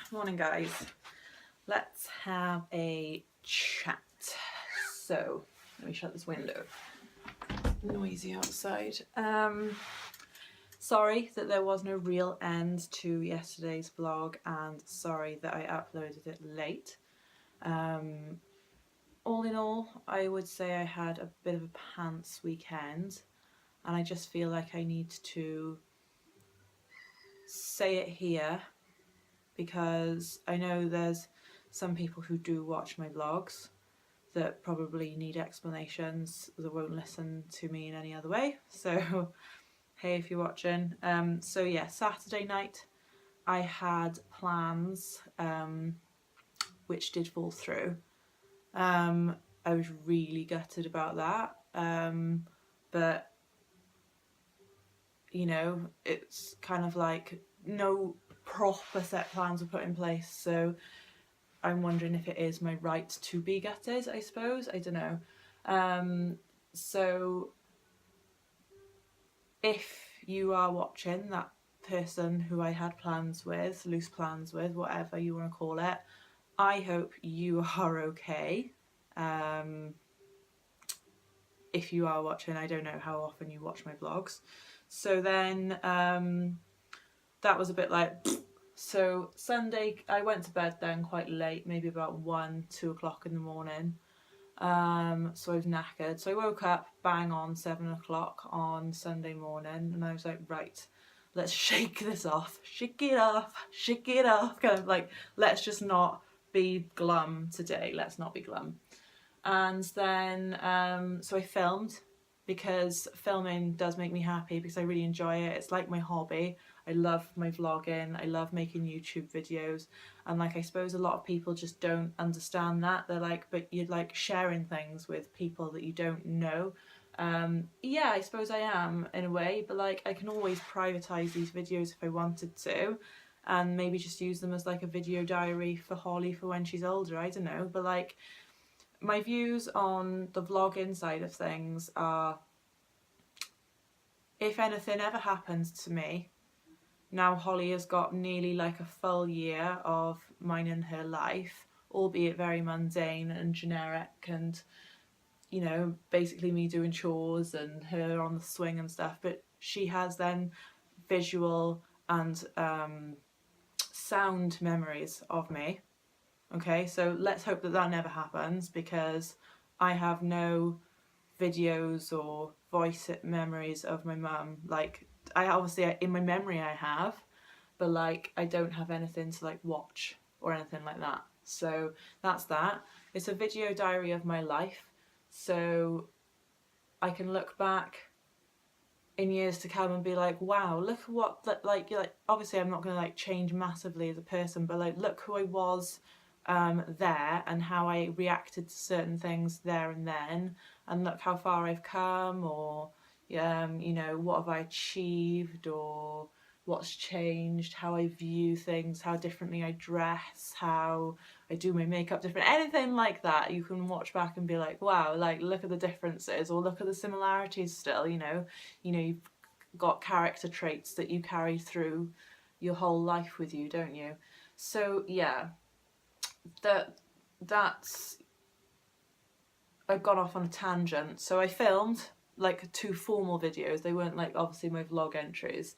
Morning guys. Let's have a chat. So, let me shut this window. Noisy outside. Sorry that there was no real end to yesterday's vlog, and sorry that I uploaded it late. All in all, I would say I had a bit of a pants weekend, and I just feel like I need to say it here because I know there's some people who do watch my vlogs that probably need explanations that won't listen to me in any other way. So hey, if you're watching. So yeah, Saturday night I had plans which did fall through. I was really gutted about that, but you know, it's kind of like no proper set plans were put in place, so I'm wondering if it is my right to be gutted, I suppose. I don't know. So if you are watching, that person who I had plans with, loose plans with, whatever you want to call it, I hope you are okay. If you are watching, I don't know how often you watch my vlogs. So then that was a bit like, so Sunday I went to bed then quite late, maybe about 1-2 o'clock in the morning. So I was knackered. So I woke up bang on 7 o'clock on Sunday morning, and I was like, right, let's shake this off, shake it off, kind of like, let's just not be glum today, let's not be glum. And then so I filmed, because filming does make me happy, because I really enjoy it. It's like my hobby. I love my vlogging, I love making YouTube videos, and like I suppose a lot of people just don't understand that. They're like, but you're like sharing things with people that you don't know. Yeah, I suppose I am in a way, but like I can always privatize these videos if I wanted to, and maybe just use them as like a video diary for Holly for when she's older, I don't know. But like, my views on the vlogging side of things are, if anything ever happens to me, now Holly has got nearly like a full year of mine in her life, albeit very mundane and generic, and you know, basically me doing chores and her on the swing and stuff, but she has then visual and sound memories of me. Okay, so let's hope that that never happens, because I have no videos or voice memories of my mum. Like, I obviously, in my memory I have, but like I don't have anything to like watch or anything like that. So that's that. It's a video diary of my life, so I can look back in years to come and be like, wow, look at what, like, you're like, obviously I'm not going to like change massively as a person, but like, look who I was there, and how I reacted to certain things there and then, and look how far I've come, or you know, what have I achieved, or what's changed, how I view things, how differently I dress, how I do my makeup different, anything like that. You can watch back and be like, wow, like look at the differences, or look at the similarities still. You know, you've got character traits that you carry through your whole life with you, don't you? So yeah, that's I've gone off on a tangent. So I filmed like 2 formal videos. They weren't like obviously my vlog entries.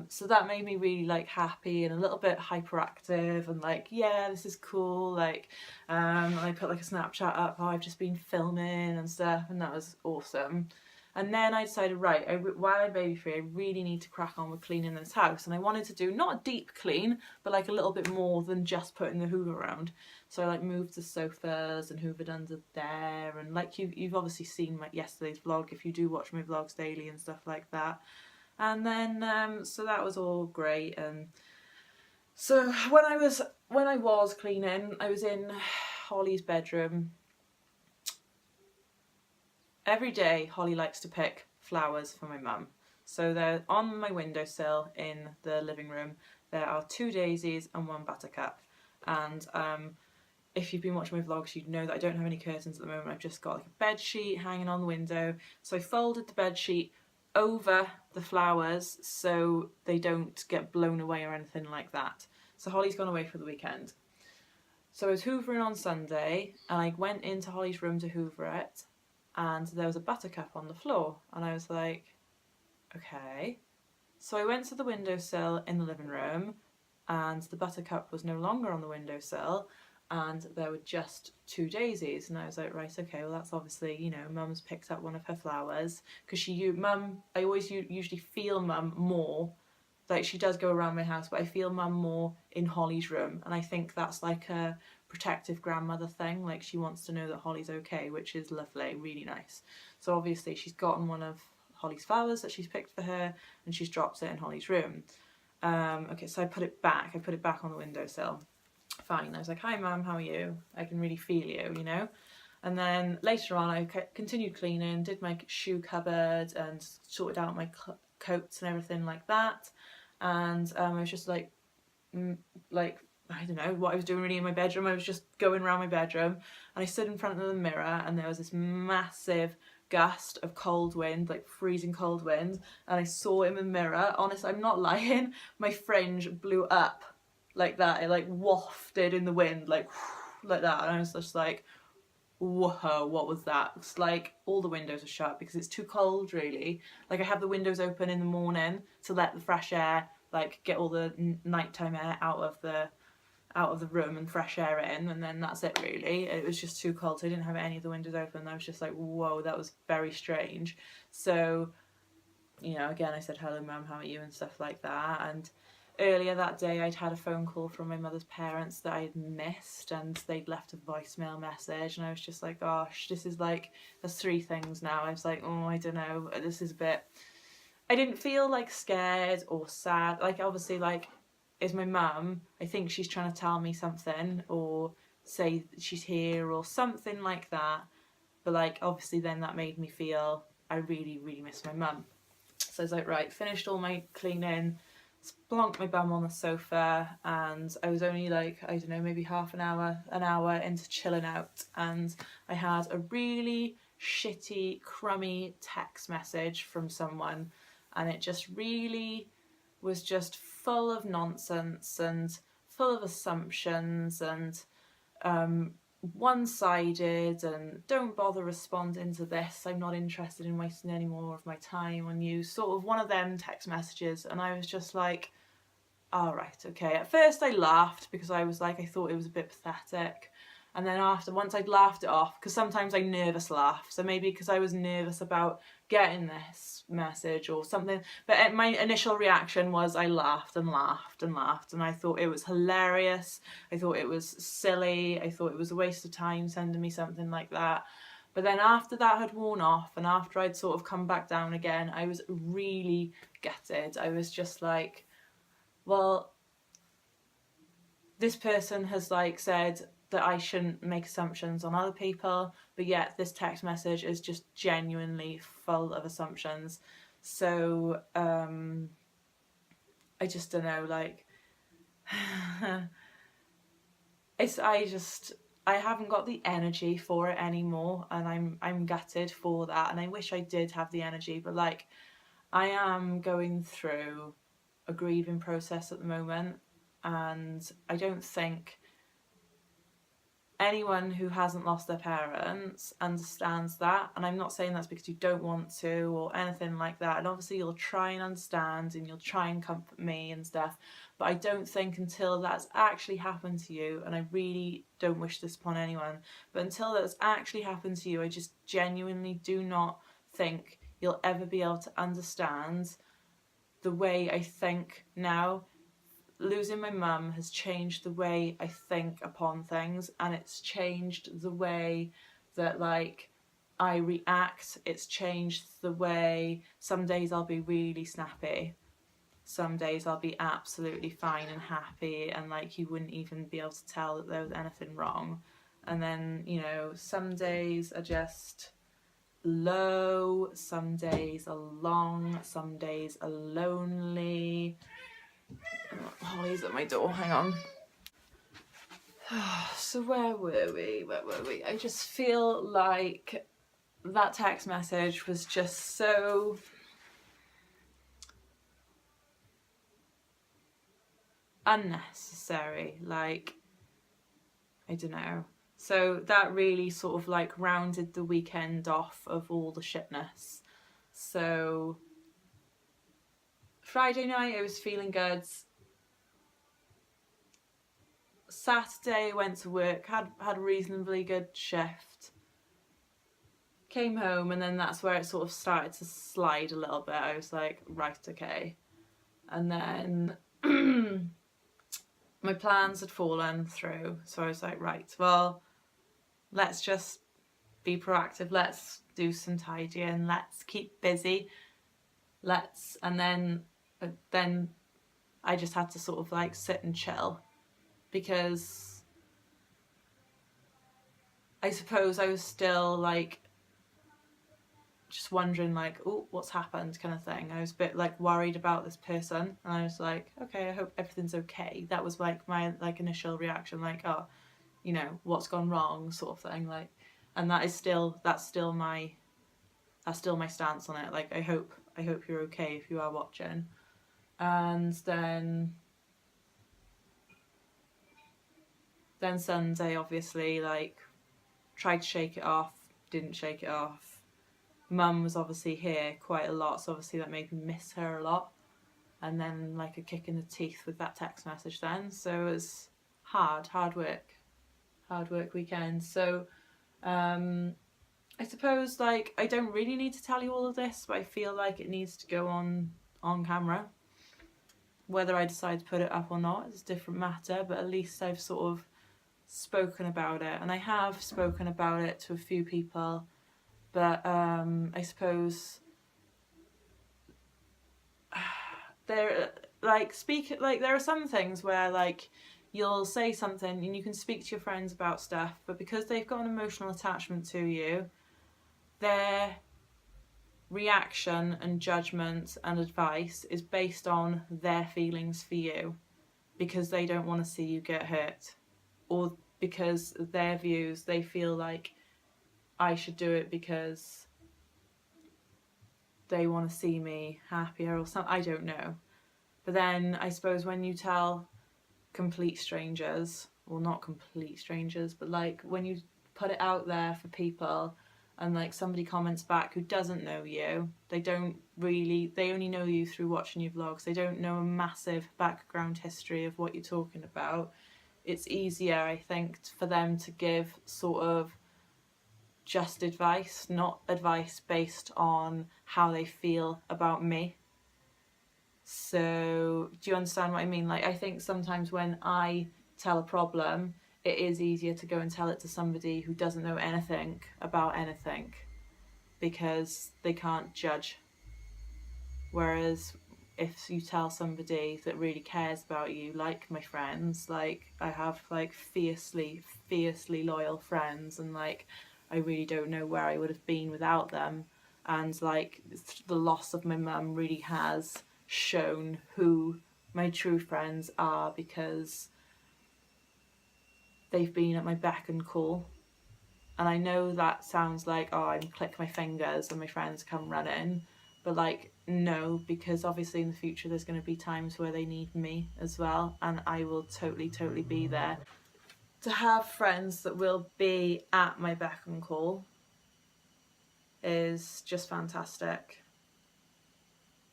So that made me really like happy and a little bit hyperactive, and like, yeah, this is cool. Like I put like a Snapchat up, oh, I've just been filming and stuff, and that was awesome. And then I decided, right, while I'm baby free, I really need to crack on with cleaning this house. And I wanted to do not a deep clean, but like a little bit more than just putting the hoover around. So I like moved the sofas and hoovered under there. And like you've obviously seen my yesterday's vlog if you do watch my vlogs daily and stuff like that. And then so that was all great. And so when I was cleaning, I was in Holly's bedroom. Every day Holly likes to pick flowers for my mum. So they're on my windowsill in the living room. There are 2 daisies and 1 buttercup. And if you've been watching my vlogs, you'd know that I don't have any curtains at the moment. I've just got like a bed sheet hanging on the window. So I folded the bed sheet over the flowers so they don't get blown away or anything like that. So Holly's gone away for the weekend. So I was hoovering on Sunday and I went into Holly's room to hoover it, and there was a buttercup on the floor, and I was like, okay. So I went to the windowsill in the living room, and the buttercup was no longer on the windowsill, and there were just 2 daisies, and I was like, right, okay, well that's obviously, you know, Mum's picked up one of her flowers, because I always usually feel Mum more, like she does go around my house, but I feel Mum more in Holly's room, and I think that's like a protective grandmother thing, like she wants to know that Holly's okay, which is lovely, really nice. So obviously she's gotten one of Holly's flowers that she's picked for her, and she's dropped it in Holly's room. Okay, so I put it back on the windowsill. Fine. I was like, hi Mum, how are you? I can really feel you, you know? And then later on I continued cleaning, did my shoe cupboard and sorted out my coats and everything like that. And I was just like, I don't know what I was doing really in my bedroom. I was just going around my bedroom, and I stood in front of the mirror, and there was this massive gust of cold wind, like freezing cold wind, and I saw in the mirror, honest, I'm not lying, my fringe blew up like that. It like wafted in the wind, like that, and I was just like, whoa, what was that? It's like all the windows are shut because it's too cold, really. Like I have the windows open in the morning to let the fresh air, like get all the nighttime air out of the room and fresh air in, and then that's it really. It was just too cold, so I didn't have any of the windows open. I was just like, whoa, that was very strange. So, you know, again I said, hello Mum, how are you, and stuff like that. And earlier that day I'd had a phone call from my mother's parents that I'd missed, and they'd left a voicemail message, and I was just like, gosh, this is like, there's 3 things now. I was like, oh, I don't know, this is a bit, I didn't feel like scared or sad. Like obviously, like, is my mum, I think she's trying to tell me something or say she's here or something like that. But like obviously then that made me feel I really, really miss my mum. So I was like, right, finished all my cleaning, splonked my bum on the sofa, and I was only like, I don't know, maybe half an hour into chilling out, and I had a really shitty, crummy text message from someone, and it just really was just full of nonsense and full of assumptions and one-sided, and don't bother responding to this, I'm not interested in wasting any more of my time on you, sort of one of them text messages. And I was just like, all right, okay. At first I laughed because I was like, I thought it was a bit pathetic, and then once I'd laughed it off, because sometimes I nervous laugh, so maybe because I was nervous about getting this message or something, but my initial reaction was I laughed and laughed and laughed, and I thought it was hilarious, I thought it was silly, I thought it was a waste of time sending me something like that. But then after that had worn off, and after I'd sort of come back down again, I was really gutted. I was just like, well, this person has like said that I shouldn't make assumptions on other people, but yet this text message is just genuinely full of assumptions. So I just don't know, like I haven't got the energy for it anymore, and I'm gutted for that, and I wish I did have the energy, but like I am going through a grieving process at the moment, and I don't think anyone who hasn't lost their parents understands that. And I'm not saying that's because you don't want to or anything like that, and obviously you'll try and understand and you'll try and comfort me and stuff, but I don't think until that's actually happened to you, and I really don't wish this upon anyone, but until that's actually happened to you, I just genuinely do not think you'll ever be able to understand the way I think now. Losing my mum has changed the way I think upon things, and it's changed the way that like I react. It's changed the way some days I'll be really snappy, some days I'll be absolutely fine and happy, and like you wouldn't even be able to tell that there was anything wrong. And then, you know, some days are just low, some days are long, some days are lonely. Holly's at my door, hang on. So where were we? I just feel like that text message was just so unnecessary, like, I don't know. So that really sort of like rounded the weekend off of all the shitness. So Friday night I was feeling good. Saturday I went to work, had a reasonably good shift. Came home, and then that's where it sort of started to slide a little bit. I was like, right, okay. And then my plans had fallen through, so I was like, right, well, let's just be proactive, let's do some tidying, let's keep busy, and then I just had to sort of like sit and chill, because I suppose I was still like just wondering like, oh, what's happened, kind of thing. I was a bit like worried about this person, and I was like, okay, I hope everything's okay. That was like my like initial reaction, like, oh, you know, what's gone wrong, sort of thing. Like, and that's still my stance on it. Like, I hope you're okay if you are watching. And then Sunday, obviously, like, tried to shake it off, didn't shake it off. Mum was obviously here quite a lot, so obviously that made me miss her a lot. And then like a kick in the teeth with that text message then. So it was hard work weekend. So I suppose like I don't really need to tell you all of this, but I feel like it needs to go on camera. Whether I decide to put it up or not is a different matter, but at least I've sort of spoken about it, and I have spoken about it to a few people. But I suppose there are some things where like you'll say something and you can speak to your friends about stuff, but because they've got an emotional attachment to you, their reaction and judgment and advice is based on their feelings for you, because they don't want to see you get hurt, or because their views, they feel like I should do it because they want to see me happier or something. I don't know. But then I suppose when you tell complete strangers, well, not complete strangers, but like when you put it out there for people and like somebody comments back who doesn't know you, they only know you through watching your vlogs, they don't know a massive background history of what you're talking about. It's easier, I think, for them to give sort of just advice, not advice based on how they feel about me. So do you understand what I mean? Like, I think sometimes when I tell a problem, it is easier to go and tell it to somebody who doesn't know anything about anything, because they can't judge. Whereas if you tell somebody that really cares about you, like my friends, like I have like fiercely loyal friends, and like I really don't know where I would have been without them. And like the loss of my mum really has shown who my true friends are, because they've been at my beck and call. And I know that sounds like, oh, I click my fingers and my friends come running, but like, no, because obviously in the future there's going to be times where they need me as well, and I will totally be there. To have friends that will be at my beck and call is just fantastic.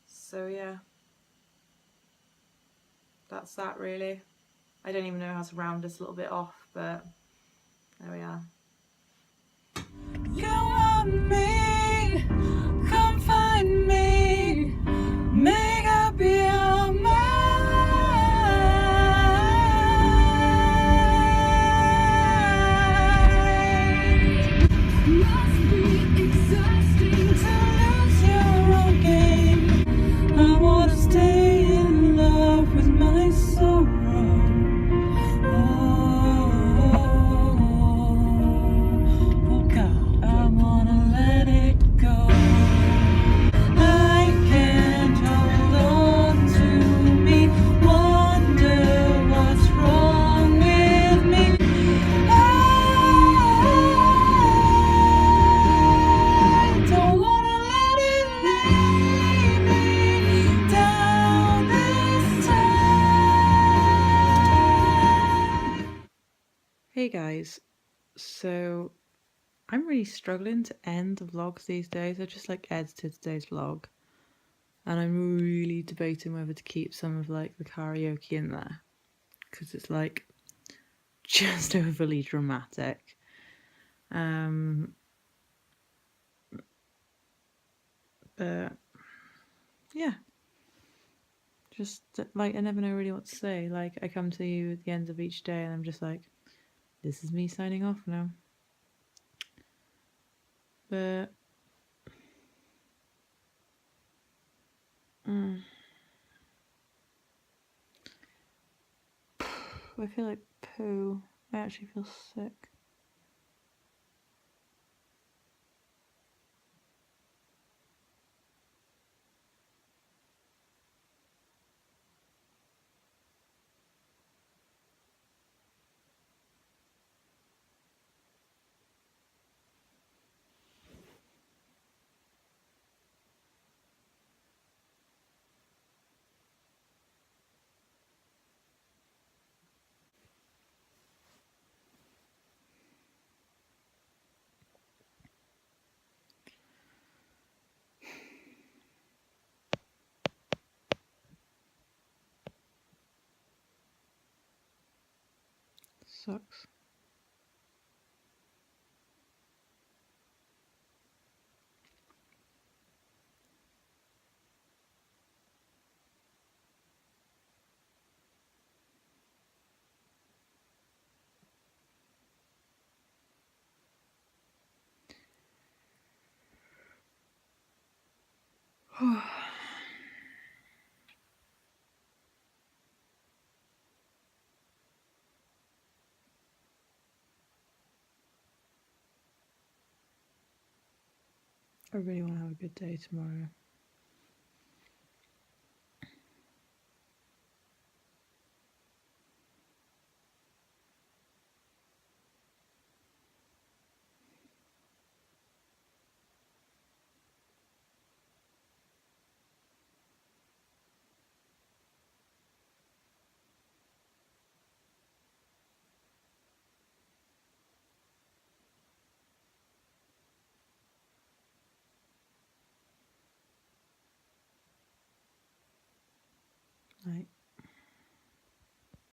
So yeah, that's that really. I don't even know how to round this a little bit off, but there we are. You want me, come find me, make up your mind. Must be exhausting to lose your own game. I wanna stay in love with my sorrow. Oh God, I wanna let Hey guys, so I'm really struggling to end the vlogs these days. I just like edited today's vlog and I'm really debating whether to keep some of like the karaoke in there because it's like just overly dramatic. But yeah, just like I never know really what to say. Like I come to you at the end of each day and I'm just like, this is me signing off now. But I feel like poo. I actually feel sick. Sucks. I really want to have a good day tomorrow.